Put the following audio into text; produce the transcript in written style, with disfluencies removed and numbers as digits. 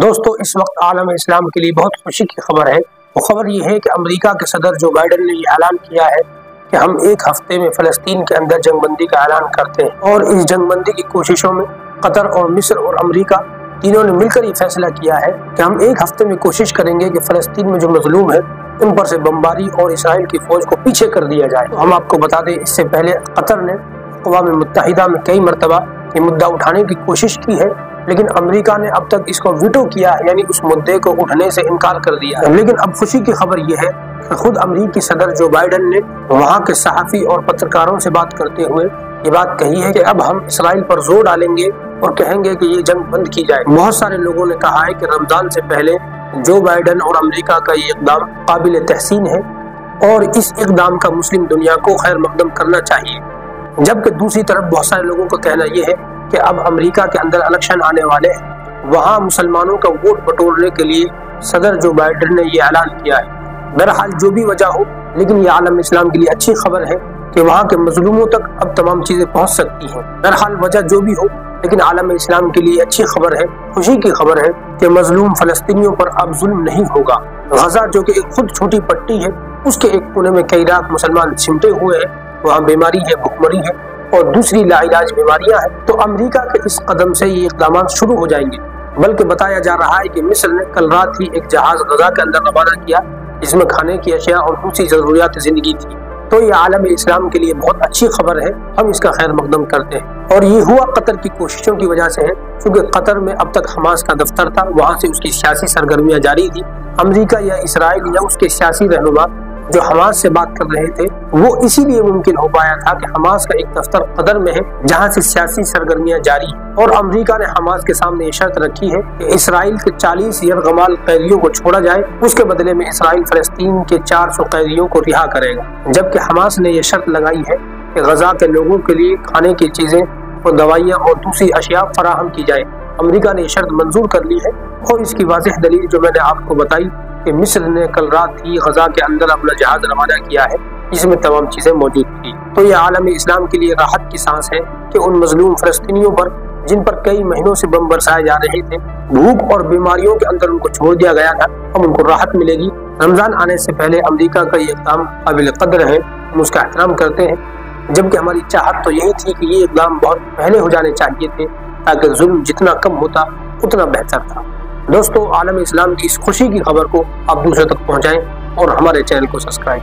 दोस्तों, इस वक्त आलम इस्लाम के लिए बहुत खुशी की खबर है। वो खबर ये है कि अमेरिका के सदर जो बाइडेन ने ये ऐलान किया है कि हम एक हफ्ते में फलस्तीन के अंदर जंगबंदी का ऐलान करते हैं। और इस जंगबंदी की कोशिशों में कतर और मिस्र और अमेरिका तीनों ने मिलकर ये फैसला किया है कि हम एक हफ्ते में कोशिश करेंगे कि फलस्तीन में जो मजलूम है उन पर से बमबारी और इसराइल की फौज को पीछे कर दिया जाए। तो हम आपको बता दें, इससे पहले कतर ने अक़वाम मुत्तहिदा में कई मरतबा ये मुद्दा उठाने की कोशिश की है, लेकिन अमेरिका ने अब तक इसको वीटो किया है, यानी उस मुद्दे को उठने से इनकार कर दिया है। लेकिन अब खुशी की खबर यह है कि खुद अमेरिकी सदर जो बाइडेन ने वहाँ के सहाफ़ी और पत्रकारों से बात करते हुए ये बात कही है कि अब हम इसराइल पर जोर डालेंगे और कहेंगे कि ये जंग बंद की जाए। बहुत सारे लोगों ने कहा है कि रमजान से पहले जो बाइडेन और अमेरिका का ये इक़दाम काबिल तहसीन है और इस इक़दाम का मुस्लिम दुनिया को खैर मकदम करना चाहिए। जबकि दूसरी तरफ बहुत सारे लोगों का कहना यह है कि अब अमेरिका के अंदर इलेक्शन आने वाले हैं, वहाँ मुसलमानों का वोट बटोरने के लिए सदर जो बाइडेन ने ये ऐलान किया है। बहरहाल जो भी वजह हो, लेकिन ये आलम इस्लाम के लिए अच्छी खबर है कि वहाँ के मजलूमों तक अब तमाम चीज़ें पहुँच सकती हैं। बहरहाल वजह जो भी हो, लेकिन आलम इस्लाम के लिए अच्छी खबर है, खुशी की खबर है कि मजलूम फलस्तीनियों पर अब जुल्म नहीं होगा। गजा जो कि एक खुद छोटी पट्टी है, उसके एक कोने में कई लाख मुसलमान सिमटे हुए हैं, वहाँ बीमारी है, भुखमरी है और दूसरी लाइलाज बीमारियां हैं। तो अमेरिका के इस कदम से ये इक़दाम शुरू हो जाएंगे। बल्कि बताया जा रहा है कि मिस्र ने कल रात ही एक जहाज गजा के अंदर रवाना किया, जिसमें खाने की अशिया और दूसरी जरूरियात जिंदगी थी। तो ये आलम इस्लाम के लिए बहुत अच्छी खबर है, हम इसका खैर मकदम करते हैं। और ये हुआ कतर की कोशिशों की वजह से है, क्योंकि कतर में अब तक हमास का दफ्तर था, वहाँ से उसकी सियासी सरगर्मियाँ जारी थी। अमेरिका या इसराइल या उसके सियासी रहनुमा जो हमास से बात कर रहे थे, वो इसीलिए मुमकिन हो पाया था कि हमास का एक दफ्तर कतर में है, जहां से सियासी सरगर्मियां जारी हैं। और अमेरिका ने हमास के सामने ये शर्त रखी है कि इसराइल के 40 यरगमाल कैदियों को छोड़ा जाए, उसके बदले में इसराइल फलस्तीन के 400 कैदियों को रिहा करेगा। जबकि हमास ने यह शर्त लगाई है कि गजा के लोगों के लिए खाने की चीजें और दवाइयाँ और दूसरी अशिया फराहम की जाए। अमेरिका ने यह शर्त मंजूर कर ली है। और इसकी वाज़ेह दलील जो मैंने आपको बताई कि मिस्र ने कल रात ही गजा के अंदर अपना जहाज रवाना किया है, जिसमें तमाम चीजें मौजूद थी। तो ये आलम इस्लाम के लिए राहत की सांस है कि उन मजलूम फलस्तीनियों पर जिन पर कई महीनों से बम बरसाए जा रहे थे, भूख और बीमारियों के अंदर उनको छोड़ दिया गया था, अब उनको राहत मिलेगी। रमजान आने से पहले अमेरिका का ये इक़दाम काबिल कदर है, हम उसका एहतराम करते हैं। जबकि हमारी चाहत तो यही थी कि ये इक़दाम बहुत पहले हो जाने चाहिए थे, ताकि जुल्म जितना कम होता उतना बेहतर था। दोस्तों, आलम इस्लाम की इस खुशी की खबर को आप दूसरों तक पहुंचाएं और हमारे चैनल को सब्सक्राइब